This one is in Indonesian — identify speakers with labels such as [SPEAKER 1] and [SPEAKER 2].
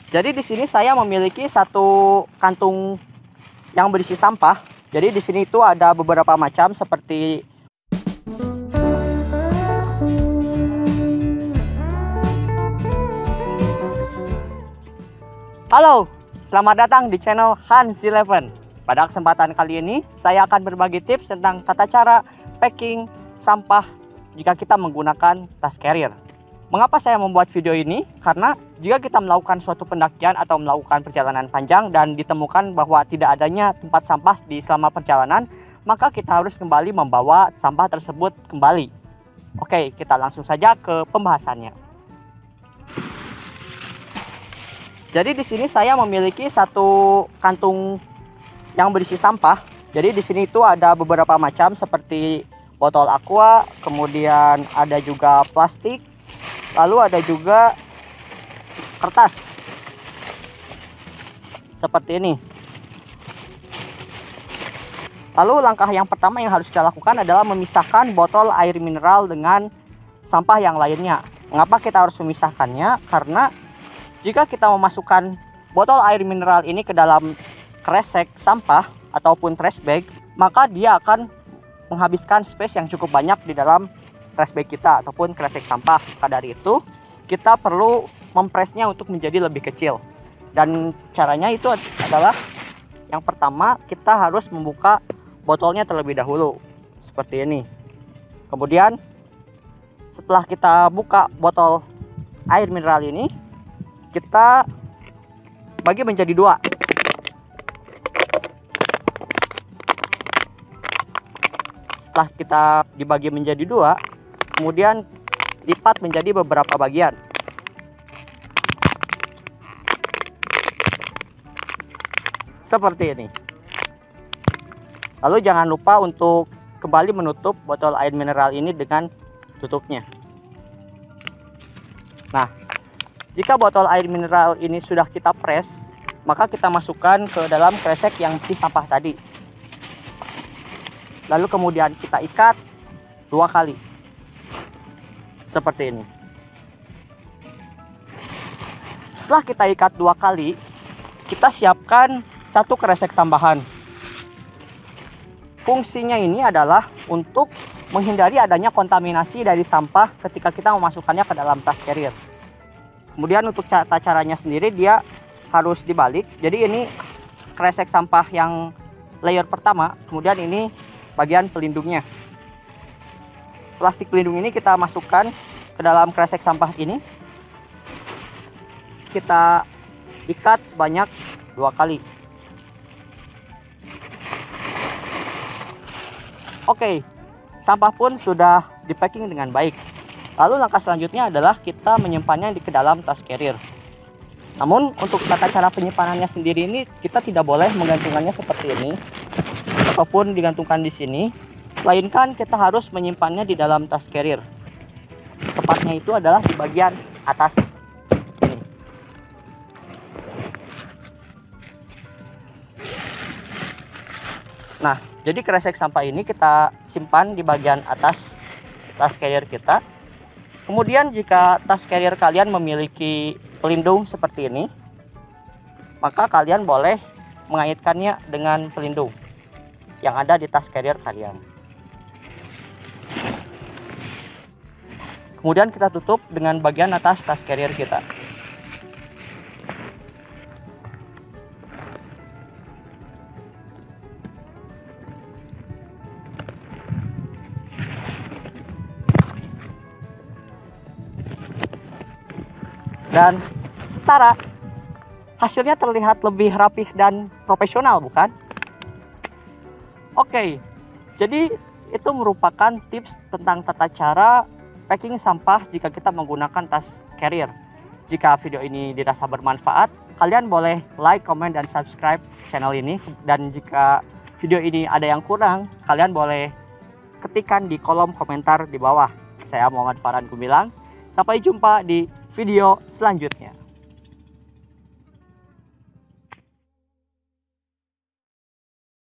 [SPEAKER 1] Jadi di sini saya memiliki satu kantung yang berisi sampah. Jadi di sini itu ada beberapa macam seperti Halo, selamat datang di channel Hans Eleven. Pada kesempatan kali ini saya akan berbagi tips tentang tata cara packing sampah jika kita menggunakan tas carrier. Mengapa saya membuat video ini? Karena jika kita melakukan suatu pendakian atau melakukan perjalanan panjang dan ditemukan bahwa tidak adanya tempat sampah di selama perjalanan, maka kita harus kembali membawa sampah tersebut kembali. Oke, kita langsung saja ke pembahasannya. Jadi di sini saya memiliki satu kantung yang berisi sampah. Jadi di sini itu ada beberapa macam seperti botol aqua, kemudian ada juga plastik, lalu ada juga kertas seperti ini. Lalu langkah yang pertama yang harus kita lakukan adalah memisahkan botol air mineral dengan sampah yang lainnya. Mengapa kita harus memisahkannya? Karena jika kita memasukkan botol air mineral ini ke dalam kresek sampah ataupun trash bag, maka dia akan menghabiskan space yang cukup banyak di dalam trash bag kita ataupun kresek sampah. Maka dari itu kita perlu mempresnya untuk menjadi lebih kecil. Dan caranya itu adalah yang pertama kita harus membuka botolnya terlebih dahulu seperti ini. Kemudian setelah kita buka botol air mineral ini, kita bagi menjadi dua. Setelah kita dibagi menjadi dua, kemudian lipat menjadi beberapa bagian. Seperti ini. Lalu jangan lupa untuk kembali menutup botol air mineral ini dengan tutupnya. Nah, jika botol air mineral ini sudah kita press, maka kita masukkan ke dalam kresek yang berisi sampah tadi. Lalu kemudian kita ikat 2 kali. Seperti ini. Setelah kita ikat 2 kali, kita siapkan satu kresek tambahan. Fungsinya ini adalah untuk menghindari adanya kontaminasi dari sampah ketika kita memasukkannya ke dalam tas carrier. Kemudian untuk tata caranya sendiri dia harus dibalik. Jadi ini kresek sampah yang layer pertama, kemudian ini bagian pelindungnya. Plastik pelindung ini kita masukkan ke dalam kresek sampah ini. Kita ikat sebanyak 2 kali. Oke, sampah pun sudah di packing dengan baik. Lalu langkah selanjutnya adalah kita menyimpannya ke dalam tas carrier. Namun untuk tata cara penyimpanannya sendiri ini kita tidak boleh menggantungkannya seperti ini ataupun digantungkan di sini, melainkan kita harus menyimpannya di dalam tas carrier. Tepatnya itu adalah di bagian atas ini. Nah, jadi kresek sampah ini kita simpan di bagian atas tas carrier kita. Kemudian jika tas carrier kalian memiliki pelindung seperti ini, maka kalian boleh mengaitkannya dengan pelindung yang ada di tas carrier kalian. Kemudian kita tutup dengan bagian atas tas carrier kita. Dan tara, hasilnya terlihat lebih rapih dan profesional, bukan? Oke, jadi itu merupakan tips tentang tata cara packing sampah jika kita menggunakan tas carrier. Jika video ini dirasa bermanfaat, kalian boleh like, comment, dan subscribe channel ini. Dan jika video ini ada yang kurang, kalian boleh ketikkan di kolom komentar di bawah. Saya Muhammad Farhan Gumilang. Sampai jumpa di video selanjutnya.